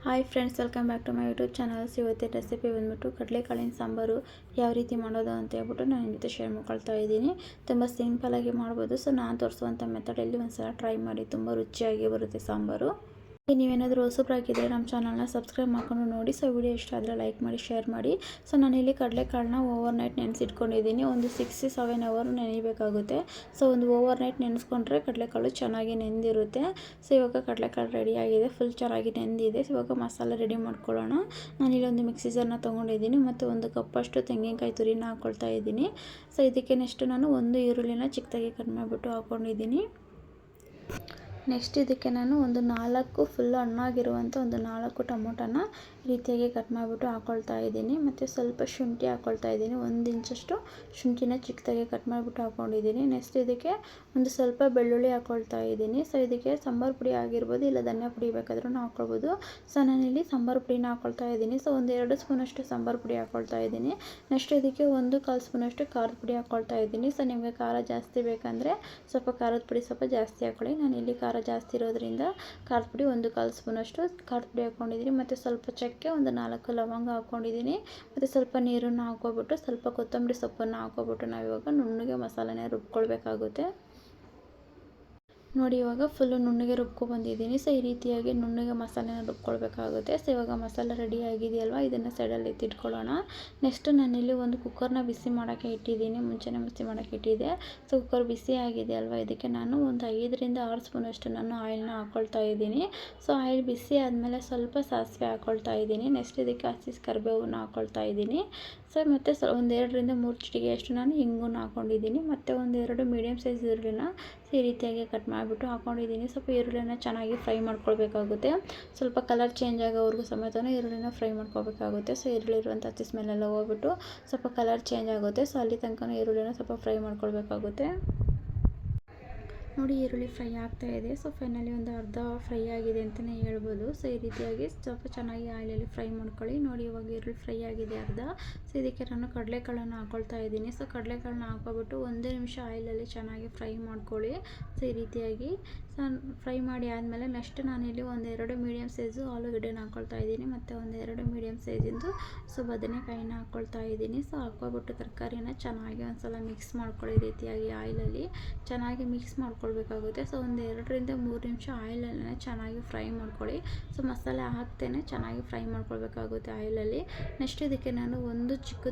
Hi friends, welcome back to my YouTube channels. ಇವತ್ತಿನ recipe ಬಂದ್ಬಿಟ್ಟು ಕಡಲೆಕಾಳಿನ ಸಾಂಬಾರು ಯಾವ ರೀತಿ ಮಾಡೋದು ಅಂತ ಹೇಳ್ಬಿಟ್ಟು ನಾನು ನಿಮ್ಮ ಜೊತೆ ಶೇರ್ ಮಾಡ್ಕೊಳ್ತಾ ಇದ್ದೀನಿ. ತುಂಬ ಸಿಂಪಲಾಗಿ ಮಾಡ್ಬೋದು. ಸೊ ನಾನು ತೋರಿಸುವಂಥ ಮೆಥಡಲ್ಲಿ ಒಂದು ಸಲ ಟ್ರೈ ಮಾಡಿ, ತುಂಬ ರುಚಿಯಾಗಿ ಬರುತ್ತೆ ಸಾಂಬಾರು. ನೀವೇನಾದರೂ ಹೊಸಬ್ರಾಗಿದ್ದರೆ ನಮ್ಮ ಚಾನಲ್ನ ಸಬ್ಸ್ಕ್ರೈಬ್ ಮಾಡ್ಕೊಂಡು ನೋಡಿ. ಸೊ ವಿಡಿಯೋ ಇಷ್ಟ ಆದರೆ ಲೈಕ್ ಮಾಡಿ, ಶೇರ್ ಮಾಡಿ. ಸೊ ನಾನಿಲ್ಲಿ ಕಡಲೆಕಾಳನ್ನ ಓವರ್ ನೈಟ್ ನೆನೆಸಿಟ್ಕೊಂಡಿದ್ದೀನಿ. ಒಂದು 6-7 ಅವರ್ ನೆನೆಯಬೇಕಾಗುತ್ತೆ. ಸೊ ಒಂದು ಓವರ್ ನೈಟ್ ನೆನೆಸ್ಕೊಂಡ್ರೆ ಕಡಲೆಕಾಳು ಚೆನ್ನಾಗಿ ನೆಂದಿರುತ್ತೆ. ಸೊ ಇವಾಗ ಕಡಲೆಕಾಳು ರೆಡಿಯಾಗಿದೆ, ಫುಲ್ ಚೆನ್ನಾಗಿ ನೆಂದಿದೆ. ಸೊ ಇವಾಗ ಮಸಾಲೆ ರೆಡಿ ಮಾಡ್ಕೊಳ್ಳೋಣ. ನಾನಿಲ್ಲಿ ಒಂದು ಮಿಕ್ಸಿ ಜಾರ್ನ ತೊಗೊಂಡಿದ್ದೀನಿ ಮತ್ತು ಒಂದು ಕಪ್ಪಷ್ಟು ತೆಂಗಿನಕಾಯಿ ತುರಿನ ಹಾಕ್ಕೊಳ್ತಾ ಇದ್ದೀನಿ. ಸೊ ಇದಕ್ಕೆ ನೆಕ್ಸ್ಟ್ ನಾನು ಒಂದು ಈರುಳ್ಳಿನ ಚಿಕ್ಕದಾಗಿ ಕಟ್ ಮಾಡಿಬಿಟ್ಟು ಹಾಕ್ಕೊಂಡಿದ್ದೀನಿ. ನೆಕ್ಸ್ಟ್ ಇದಕ್ಕೆ ನಾನು ಒಂದು 4 ಫುಲ್ ಹಣ್ಣಾಗಿರುವಂಥ ಒಂದು 4 ಟೊಮೊಟೊನ ರೀತಿಯಾಗಿ ಕಟ್ ಮಾಡಿಬಿಟ್ಟು ಹಾಕ್ಕೊಳ್ತಾ ಇದ್ದೀನಿ. ಮತ್ತು ಸ್ವಲ್ಪ ಶುಂಠಿ ಹಾಕ್ಕೊಳ್ತಾ ಇದ್ದೀನಿ. 1 ಇಂಚಷ್ಟು ಶುಂಠಿನ ಚಿಕ್ಕದಾಗಿ ಕಟ್ ಮಾಡಿಬಿಟ್ಟು ಹಾಕ್ಕೊಂಡಿದ್ದೀನಿ. ನೆಕ್ಸ್ಟ್ ಇದಕ್ಕೆ ಒಂದು ಸ್ವಲ್ಪ ಬೆಳ್ಳುಳ್ಳಿ ಹಾಕ್ಕೊಳ್ತಾ ಇದ್ದೀನಿ. ಸೊ ಇದಕ್ಕೆ ಸಾಂಬಾರು ಪುಡಿ ಆಗಿರ್ಬೋದು, ಇಲ್ಲ ಧನಿಯಾ ಪುಡಿ ಬೇಕಾದ್ರೂ ಹಾಕ್ಕೊಳ್ಬೋದು. ಸೊ ನಾನಿಲ್ಲಿ ಸಾಂಬಾರು ಪುಡಿನ ಹಾಕ್ಕೊಳ್ತಾ ಇದ್ದೀನಿ. ಸೊ ಒಂದು 2 ಸ್ಪೂನಷ್ಟು ಸಾಂಬಾರು ಪುಡಿ ಹಾಕ್ಕೊಳ್ತಾ ಇದ್ದೀನಿ. ನೆಕ್ಸ್ಟ್ ಇದಕ್ಕೆ 1/4 ಸ್ಪೂನಷ್ಟು ಖಾರದ ಪುಡಿ ಹಾಕ್ಕೊಳ್ತಾ ಇದ್ದೀನಿ. ಸೊ ನಿಮಗೆ ಖಾರ ಜಾಸ್ತಿ ಬೇಕಂದರೆ ಸ್ವಲ್ಪ ಖಾರದ ಪುಡಿ ಸ್ವಲ್ಪ ಜಾಸ್ತಿ ಹಾಕ್ಕೊಳ್ಳಿ. ನಾನಿಲ್ಲಿ ಖಾರ ಜಾಸ್ತಿ ಇರೋದ್ರಿಂದ ಖಾರದ ಪುಡಿ 1/4 ಸ್ಪೂನಷ್ಟು ಖಾರದ ಪುಡಿ ಹಾಕ್ಕೊಂಡಿದ್ದೀನಿ. ಮತ್ತು ಸ್ವಲ್ಪ ಚಕ್ಕೆ, ಒಂದು 4 ಲವಂಗ ಹಾಕ್ಕೊಂಡಿದ್ದೀನಿ. ಮತ್ತು ಸ್ವಲ್ಪ ನೀರನ್ನು ಹಾಕ್ಕೊಬಿಟ್ಟು ಸ್ವಲ್ಪ ಕೊತ್ತಂಬರಿ ಸೊಪ್ಪನ್ನು ಹಾಕ್ಕೊಬಿಟ್ಟು ನಾವಿವಾಗ ನುಣ್ಣಗೆ ಮಸಾಲೆನ ರುಬ್ಕೊಳ್ಬೇಕಾಗುತ್ತೆ. ನೋಡಿ, ಇವಾಗ ಫುಲ್ಲು ನುಣ್ಣಗೆ ರುಬ್ಕೊಬಂದಿದ್ದೀನಿ. ಸೊ ಈ ರೀತಿಯಾಗಿ ನುಣ್ಣಗೆ ಮಸಾಲೆನ ರುಬ್ಕೊಳ್ಬೇಕಾಗುತ್ತೆ. ಸೊ ಇವಾಗ ಮಸಾಲೆ ರೆಡಿ ಆಗಿದೆಯಲ್ವ, ಇದನ್ನು ಸೈಡಲ್ಲಿ ಎತ್ತಿಟ್ಕೊಳ್ಳೋಣ. ನೆಕ್ಸ್ಟ್ ನಾನಿಲ್ಲಿ ಒಂದು ಕುಕ್ಕರ್ನ ಬಿಸಿ ಮಾಡೋಕ್ಕೆ ಇಟ್ಟಿದ್ದೀನಿ. ಮುಂಚೆನೇ ಬಿಸಿ ಮಾಡೋಕ್ಕೆ ಇಟ್ಟಿದ್ದೆ. ಸೊ ಕುಕ್ಕರ್ ಬಿಸಿ ಆಗಿದೆ ಅಲ್ವ, ಇದಕ್ಕೆ ನಾನು ಒಂದು 5-6 ಸ್ಪೂನಷ್ಟು ನಾನು ಆಯಿಲ್ನ ಹಾಕ್ಕೊಳ್ತಾ ಇದ್ದೀನಿ. ಸೊ ಆಯಿಲ್ ಬಿಸಿ ಆದಮೇಲೆ ಸ್ವಲ್ಪ ಸಾಸಿವೆ ಹಾಕ್ಕೊಳ್ತಾ ಇದ್ದೀನಿ. ನೆಕ್ಸ್ಟ್ ಇದಕ್ಕೆ ಹಸಿ ಕರಿಬೇವನ್ನ ಹಾಕ್ಕೊಳ್ತಾ ಇದ್ದೀನಿ. ಸೊ ಮತ್ತು ಒಂದು 2-3 ಚಿಟಿಕೆಯಷ್ಟು ನಾನು ಇಂಗನ್ನು ಹಾಕ್ಕೊಂಡಿದ್ದೀನಿ. ಮತ್ತು ಒಂದು 2 ಮೀಡಿಯಮ್ ಸೈಜ್ ಈರುಳ್ಳಿನ ಈ ರೀತಿಯಾಗಿ ಕಟ್ ಮಾಡಿಬಿಟ್ಟು ಹಾಕ್ಕೊಂಡಿದ್ದೀನಿ. ಸ್ವಲ್ಪ ಈರುಳ್ಳಿನ ಚೆನ್ನಾಗಿ ಫ್ರೈ ಮಾಡ್ಕೊಳ್ಬೇಕಾಗುತ್ತೆ. ಸ್ವಲ್ಪ ಕಲರ್ ಚೇಂಜ್ ಆಗೋವರೆಗೂ ಸಮೇತ ಈರುಳ್ಳಿನ ಫ್ರೈ ಮಾಡ್ಕೋಬೇಕಾಗುತ್ತೆ. ಸೊ ಈರುಳ್ಳಿ ಇರುವಂಥ ಹಸಿ ಸ್ಮೆಲ್ಲೆಲ್ಲ ಹೋಗ್ಬಿಟ್ಟು ಸ್ವಲ್ಪ ಕಲರ್ ಚೇಂಜ್ ಆಗುತ್ತೆ. ಸೊ ಅಲ್ಲಿ ತನಕ ಈರುಳ್ಳಿನ ಸ್ವಲ್ಪ ಫ್ರೈ ಮಾಡ್ಕೊಳ್ಬೇಕಾಗುತ್ತೆ. ನೋಡಿ, ಈರುಳ್ಳಿ ಫ್ರೈ ಆಗ್ತಾ ಇದೆ. ಸೊ ಫೈನಲಿ ಒಂದು ಅರ್ಧ ಫ್ರೈ ಆಗಿದೆ ಅಂತಲೇ ಹೇಳ್ಬೋದು. ಸೊ ಈ ರೀತಿಯಾಗಿ ಸ್ವಲ್ಪ ಚೆನ್ನಾಗಿ ಆಯಿಲಲ್ಲಿ ಫ್ರೈ ಮಾಡ್ಕೊಳ್ಳಿ. ನೋಡಿ, ಇವಾಗ ಈರುಳ್ಳಿ ಫ್ರೈ ಆಗಿದೆ ಅರ್ಧ. ಸೊ ಇದಕ್ಕೆ ನಾನು ಕಡಲೆಕಾಳನ್ನು ಹಾಕ್ಕೊಳ್ತಾ ಇದ್ದೀನಿ. ಸೊ ಕಡಲೆಕಾಳನ್ನ ಹಾಕ್ಕೊಬಿಟ್ಟು 1 ನಿಮಿಷ ಆಯಿಲಲ್ಲಿ ಚೆನ್ನಾಗಿ ಫ್ರೈ ಮಾಡ್ಕೊಳ್ಳಿ. ಸೊ ಈ ರೀತಿಯಾಗಿ ಫ್ರೈ ಮಾಡಿ ಆದಮೇಲೆ ನೆಕ್ಸ್ಟ್ ನಾನಿಲ್ಲಿ 1-2 ಮೀಡಿಯಮ್ ಸೈಜು ಆಲೂಗಡ್ಡೆನ ಹಾಕ್ಕೊಳ್ತಾ ಇದ್ದೀನಿ. ಮತ್ತು 1-2 ಮೀಡಿಯಮ್ ಸೈಜಿಂದು ಸೊ ಬದನೆಕಾಯಿನ ಹಾಕ್ಕೊಳ್ತಾ ಇದ್ದೀನಿ. ಸೊ ಹಾಕ್ಕೊಬಿಟ್ಟು ತರಕಾರಿನ ಚೆನ್ನಾಗಿ ಒಂದ್ಸಲ ಮಿಕ್ಸ್ ಮಾಡ್ಕೊಳ್ಳಿ. ಈ ರೀತಿಯಾಗಿ ಆಯಿಲಲ್ಲಿ ಚೆನ್ನಾಗಿ ಮಿಕ್ಸ್ ಮಾಡ್ಕೊಳ್ಬೇಕಾಗುತ್ತೆ. ಸೊ ಒಂದು 2-3 ನಿಮಿಷ ಆಯಿಲಲ್ಲೇ ಚೆನ್ನಾಗಿ ಫ್ರೈ ಮಾಡ್ಕೊಳ್ಳಿ. ಸೊ ಮಸಾಲೆ ಹಾಕ್ತೇನೆ ಚೆನ್ನಾಗಿ ಫ್ರೈ ಮಾಡ್ಕೊಳ್ಬೇಕಾಗುತ್ತೆ ಆಯಿಲಲ್ಲಿ. ನೆಕ್ಸ್ಟ್ ಇದಕ್ಕೆ ನಾನು ಒಂದು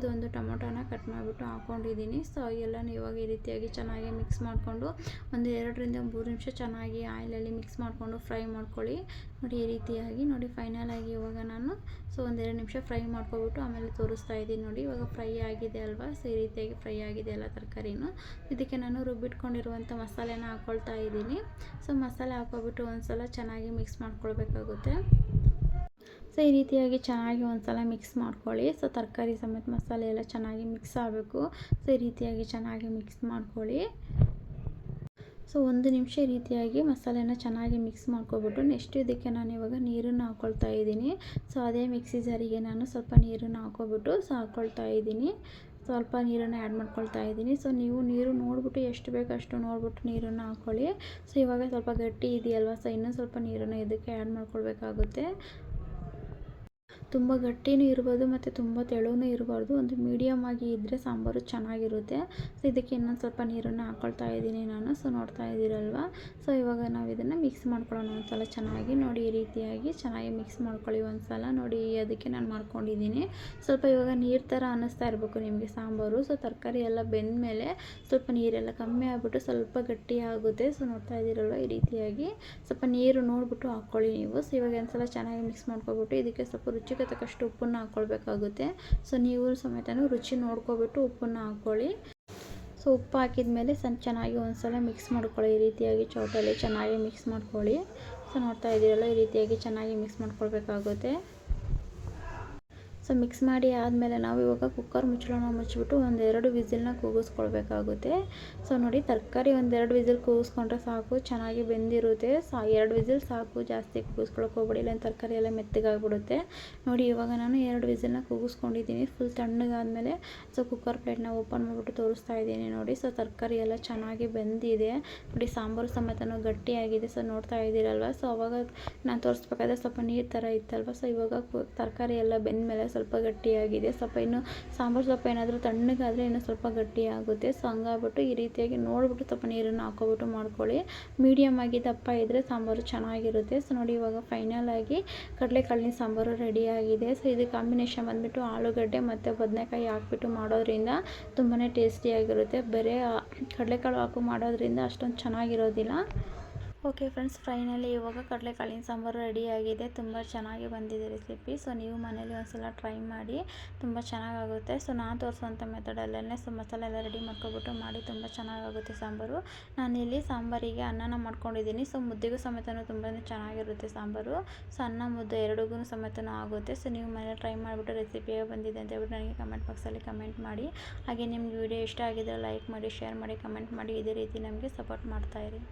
ಟೊಮೊಟೊನ ಕಟ್ ಮಾಡಿಬಿಟ್ಟು ಹಾಕ್ಕೊಂಡಿದ್ದೀನಿ. ಸೊ ಎಲ್ಲನೂ ಇವಾಗ ಈ ರೀತಿಯಾಗಿ ಚೆನ್ನಾಗಿ ಮಿಕ್ಸ್ ಮಾಡಿಕೊಂಡು ಒಂದು 2-3 ನಿಮಿಷ ಚೆನ್ನಾಗಿ ಆಯಿಲಲ್ಲಿ ಮಿಕ್ಸ್ ಮಾಡಿಕೊಂಡು ಫ್ರೈ ಮಾಡ್ಕೊಳ್ಳಿ. ನೋಡಿ, ಈ ರೀತಿಯಾಗಿ ನೋಡಿ ಫೈನಲ್ ಆಗಿ ಇವಾಗ ನಾನು ಸೊ 1-2 ನಿಮಿಷ ಫ್ರೈ ಮಾಡ್ಕೊಬಿಟ್ಟು ಆಮೇಲೆ ತೋರಿಸ್ತಾ ಇದ್ದೀನಿ. ನೋಡಿ, ಇವಾಗ ಫ್ರೈ ಆಗಿದೆ ಅಲ್ವಾ. ಸೊ ಈ ರೀತಿಯಾಗಿ ಫ್ರೈ ಆಗಿದೆ ಎಲ್ಲ ತರಕಾರಿನೂ. ಇದಕ್ಕೆ ನಾನು ರುಬ್ಬಿಟ್ಕೊಂಡಿರುವಂಥ ಮಸಾಲೆನ ಹಾಕ್ಕೊಳ್ತಾ ಇದ್ದೀನಿ. ಸೊ ಮಸಾಲೆ ಹಾಕ್ಕೊಬಿಟ್ಟು ಒಂದ್ಸಲ ಚೆನ್ನಾಗಿ ಮಿಕ್ಸ್ ಮಾಡ್ಕೊಳ್ಬೇಕಾಗುತ್ತೆ. ಸೊ ಈ ರೀತಿಯಾಗಿ ಚೆನ್ನಾಗಿ ಒಂದ್ಸಲ ಮಿಕ್ಸ್ ಮಾಡ್ಕೊಳ್ಳಿ. ಸೊ ತರಕಾರಿ ಸಮೇತ ಮಸಾಲೆ ಎಲ್ಲ ಚೆನ್ನಾಗಿ ಮಿಕ್ಸ್ ಆಗಬೇಕು. ಸೊ ಈ ರೀತಿಯಾಗಿ ಚೆನ್ನಾಗಿ ಮಿಕ್ಸ್ ಮಾಡ್ಕೊಳ್ಳಿ. ಸೊ 1 ನಿಮಿಷ ಈ ರೀತಿಯಾಗಿ ಮಸಾಲೆನ ಚೆನ್ನಾಗಿ ಮಿಕ್ಸ್ ಮಾಡ್ಕೊಬಿಟ್ಟು ನೆಕ್ಸ್ಟ್ ಇದಕ್ಕೆ ನಾನು ಇವಾಗ ನೀರನ್ನು ಹಾಕ್ಕೊಳ್ತಾ ಇದ್ದೀನಿ. ಸೊ ಅದೇ ಮಿಕ್ಸಿ ಜಾರಿಗೆ ನಾನು ಸ್ವಲ್ಪ ನೀರನ್ನು ಹಾಕ್ಕೊಬಿಟ್ಟು ಸೊ ಹಾಕ್ಕೊಳ್ತಾ ಇದ್ದೀನಿ. ಸ್ವಲ್ಪ ನೀರನ್ನು ಆ್ಯಡ್ ಮಾಡ್ಕೊಳ್ತಾ ಇದ್ದೀನಿ. ಸೊ ನೀವು ನೀರು ನೋಡಿಬಿಟ್ಟು ಎಷ್ಟು ಬೇಕು ಅಷ್ಟು ನೋಡಿಬಿಟ್ಟು ನೀರನ್ನು ಹಾಕ್ಕೊಳ್ಳಿ. ಸೊ ಇವಾಗ ಸ್ವಲ್ಪ ಗಟ್ಟಿ ಇದೆಯಲ್ವ, ಸೊ ಇನ್ನೂ ಸ್ವಲ್ಪ ನೀರನ್ನು ಇದಕ್ಕೆ ಆ್ಯಡ್ ಮಾಡ್ಕೊಳ್ಬೇಕಾಗುತ್ತೆ. ತುಂಬ ಗಟ್ಟಿನೂ ಇರ್ಬೋದು ಮತ್ತು ತುಂಬ ತೆಳುವೂ ಇರಬಾರ್ದು. ಒಂದು ಮೀಡಿಯಮ್ ಆಗಿ ಇದ್ದರೆ ಸಾಂಬಾರು ಚೆನ್ನಾಗಿರುತ್ತೆ. ಸೊ ಇದಕ್ಕೆ ಇನ್ನೊಂದು ಸ್ವಲ್ಪ ನೀರನ್ನು ಹಾಕ್ಕೊಳ್ತಾ ಇದ್ದೀನಿ ನಾನು. ಸೊ ನೋಡ್ತಾ ಇದ್ದೀರಲ್ವ. ಸೊ ಇವಾಗ ನಾವು ಇದನ್ನು ಮಿಕ್ಸ್ ಮಾಡ್ಕೊಳ್ಳೋಣ ಒಂದ್ಸಲ ಚೆನ್ನಾಗಿ. ನೋಡಿ, ಈ ರೀತಿಯಾಗಿ ಚೆನ್ನಾಗಿ ಮಿಕ್ಸ್ ಮಾಡ್ಕೊಳ್ಳಿ ಒಂದ್ಸಲ. ನೋಡಿ, ಅದಕ್ಕೆ ನಾನು ಮಾಡ್ಕೊಂಡಿದ್ದೀನಿ. ಸ್ವಲ್ಪ ಇವಾಗ ನೀರು ಥರ ಅನ್ನಿಸ್ತಾ ಇರಬೇಕು ನಿಮಗೆ ಸಾಂಬಾರು. ಸೊ ತರಕಾರಿ ಎಲ್ಲ ಬೆಂದ ಮೇಲೆ ಸ್ವಲ್ಪ ನೀರೆಲ್ಲ ಕಮ್ಮಿ ಆಗಿಬಿಟ್ಟು ಸ್ವಲ್ಪ ಗಟ್ಟಿ ಆಗುತ್ತೆ. ಸೊ ನೋಡ್ತಾ ಇದ್ದೀರಲ್ವ, ಈ ರೀತಿಯಾಗಿ ಸ್ವಲ್ಪ ನೀರು ನೋಡಿಬಿಟ್ಟು ಹಾಕ್ಕೊಳ್ಳಿ ನೀವು. ಸೊ ಇವಾಗ ಒಂದ್ಸಲ ಚೆನ್ನಾಗಿ ಮಿಕ್ಸ್ ಮಾಡ್ಕೊಬಿಟ್ಟು ಇದಕ್ಕೆ ಸ್ವಲ್ಪ ರುಚಿಗೆ ತಕ್ಕಷ್ಟು ಉಪ್ಪನ್ನು ಹಾಕ್ಕೊಳ್ಬೇಕಾಗುತ್ತೆ. ಸೊ ನೀವು ಸಮೇತ ರುಚಿ ನೋಡ್ಕೊಬಿಟ್ಟು ಉಪ್ಪನ್ನು ಹಾಕ್ಕೊಳ್ಳಿ. ಸೊ ಉಪ್ಪು ಹಾಕಿದ ಮೇಲೆ ಚೆನ್ನಾಗಿ ಒಂದ್ಸಲ ಮಿಕ್ಸ್ ಮಾಡ್ಕೊಳ್ಳಿ. ಈ ರೀತಿಯಾಗಿ ಚೌಟಲ್ಲಿ ಚೆನ್ನಾಗಿ ಮಿಕ್ಸ್ ಮಾಡ್ಕೊಳ್ಳಿ. ಸೊ ನೋಡ್ತಾ ಇದ್ದೀರಲ್ಲ, ಈ ರೀತಿಯಾಗಿ ಚೆನ್ನಾಗಿ ಮಿಕ್ಸ್ ಮಾಡ್ಕೊಳ್ಬೇಕಾಗುತ್ತೆ. ಸೊ ಮಿಕ್ಸ್ ಮಾಡಿ ಆದಮೇಲೆ ನಾವು ಇವಾಗ ಕುಕ್ಕರ್ ಮುಚ್ಚಳನ ಮುಚ್ಚಿಬಿಟ್ಟು ಒಂದೆರಡು ವಿಸಿಲ್ನ ಕೂಗಿಸ್ಕೊಳ್ಬೇಕಾಗುತ್ತೆ. ಸೊ ನೋಡಿ ತರಕಾರಿ ಒಂದೆರಡು ವಿಸಿಲ್ ಕೂಗಿಸ್ಕೊಂಡ್ರೆ ಸಾಕು, ಚೆನ್ನಾಗಿ ಬೆಂದಿರುತ್ತೆ. 2 ವಿಸಿಲ್ ಸಾಕು, ಜಾಸ್ತಿ ಕೂಗಿಸ್ಕೊಳಕ್ಕೆ ಹೋಗ್ಬೇಡಿ, ಇಲ್ಲ ತರಕಾರಿ ಎಲ್ಲ ಮೆತ್ತಗಾಗ್ಬಿಡುತ್ತೆ. ನೋಡಿ ಇವಾಗ ನಾನು 2 ವಿಸಿಲ್ನ ಕೂಗಿಸ್ಕೊಂಡಿದ್ದೀನಿ. ಫುಲ್ ತಣ್ಣಗಾದ್ಮೇಲೆ ಸೊ ಕುಕ್ಕರ್ ಪ್ಲೇಟ್ನ ಓಪನ್ ಮಾಡಿಬಿಟ್ಟು ತೋರಿಸ್ತಾ ಇದ್ದೀನಿ ನೋಡಿ. ಸೊ ತರಕಾರಿ ಎಲ್ಲ ಚೆನ್ನಾಗಿ ಬೆಂದಿದೆ ನೋಡಿ, ಸಾಂಬಾರು ಸಮೇತನೂ ಗಟ್ಟಿಯಾಗಿದೆ. ಸೊ ನೋಡ್ತಾ ಇದ್ದೀರಲ್ವ. ಸೊ ಅವಾಗ ನಾನು ತೋರಿಸ್ಬೇಕಾದ್ರೆ ಸ್ವಲ್ಪ ನೀರು ಥರ ಇತ್ತಲ್ವ. ಸೊ ಇವಾಗ ತರಕಾರಿ ಎಲ್ಲ ಬೆಂದಮೇಲೆ ಸ್ವಲ್ಪ ಗಟ್ಟಿಯಾಗಿದೆ. ಸ್ವಲ್ಪ ಇನ್ನು ಸಾಂಬಾರು ಸ್ವಲ್ಪ ಏನಾದರೂ ತಣ್ಣಗಾದರೆ ಇನ್ನೂ ಸ್ವಲ್ಪ ಗಟ್ಟಿಯಾಗುತ್ತೆ. ಸೊ ಹಂಗಾಗ್ಬಿಟ್ಟು ಈ ರೀತಿಯಾಗಿ ನೋಡಿಬಿಟ್ಟು ಸ್ವಲ್ಪ ನೀರನ್ನು ಹಾಕ್ಕೊಬಿಟ್ಟು ಮಾಡ್ಕೊಳ್ಳಿ. ಮೀಡಿಯಮ್ ಆಗಿ ದಪ್ಪ ಇದ್ದರೆ ಸಾಂಬಾರು ಚೆನ್ನಾಗಿರುತ್ತೆ. ಸೊ ನೋಡಿ ಇವಾಗ ಫೈನಲ್ ಆಗಿ ಕಡಲೆಕಾಳಿನ ಸಾಂಬಾರು ರೆಡಿಯಾಗಿದೆ. ಸೊ ಇದು ಕಾಂಬಿನೇಷನ್ ಬಂದುಬಿಟ್ಟು ಆಲೂಗಡ್ಡೆ ಮತ್ತು ಬದನೆಕಾಯಿ ಹಾಕ್ಬಿಟ್ಟು ಮಾಡೋದ್ರಿಂದ ತುಂಬಾ ಟೇಸ್ಟಿಯಾಗಿರುತ್ತೆ. ಬರೀ ಕಡಲೆಕಾಳು ಹಾಕು ಮಾಡೋದ್ರಿಂದ ಅಷ್ಟೊಂದು ಚೆನ್ನಾಗಿರೋದಿಲ್ಲ. ಓಕೆ ಫ್ರೆಂಡ್ಸ್, ಫೈನಲಿ ಇವಾಗ ಕಡಲೆಕಾಳಿನ ಸಾಂಬಾರು ರೆಡಿಯಾಗಿದೆ. ತುಂಬ ಚೆನ್ನಾಗಿ ಬಂದಿದೆ ರೆಸಿಪಿ. ಸೊ ನೀವು ಮನೇಲಿ ಒಂದ್ಸಲ ಟ್ರೈ ಮಾಡಿ, ತುಂಬ ಚೆನ್ನಾಗಾಗುತ್ತೆ. ಸೊ ನಾನು ತೋರಿಸುವಂಥ ಮೆಥಡಲ್ಲೇ ಸೊ ಮಸಾಲೆ ಎಲ್ಲ ರೆಡಿ ಮಾಡ್ಕೊಬಿಟ್ಟು ಮಾಡಿ, ತುಂಬ ಚೆನ್ನಾಗಾಗುತ್ತೆ ಸಾಂಬಾರು. ನಾನಿಲ್ಲಿ ಸಾಂಬಾರಿಗೆ ಅನ್ನನ ಮಾಡ್ಕೊಂಡಿದ್ದೀನಿ. ಸೊ ಮುದ್ದೆಗೂ ಸಮೇತನೂ ತುಂಬಾ ಚೆನ್ನಾಗಿರುತ್ತೆ ಸಾಂಬಾರು. ಸೊ ಅನ್ನ ಮುದ್ದೆ ಎರಡಿಗೂ ಸಮೇತನೂ ಆಗುತ್ತೆ. ಸೊ ನೀವು ಮನೇಲಿ ಟ್ರೈ ಮಾಡಿಬಿಟ್ಟು ರೆಸಿಪಿ ಹೇಗೆ ಬಂದಿದೆ ಅಂತ ಹೇಳ್ಬಿಟ್ಟು ನನಗೆ ಕಮೆಂಟ್ ಬಾಕ್ಸಲ್ಲಿ ಕಮೆಂಟ್ ಮಾಡಿ. ಹಾಗೆ ನಿಮ್ಗೆ ವಿಡಿಯೋ ಇಷ್ಟ ಆಗಿದ್ದರೆ ಲೈಕ್ ಮಾಡಿ, ಶೇರ್ ಮಾಡಿ, ಕಮೆಂಟ್ ಮಾಡಿ. ಇದೇ ರೀತಿ ನಮಗೆ ಸಪೋರ್ಟ್ ಮಾಡ್ತಾಯಿರಿ.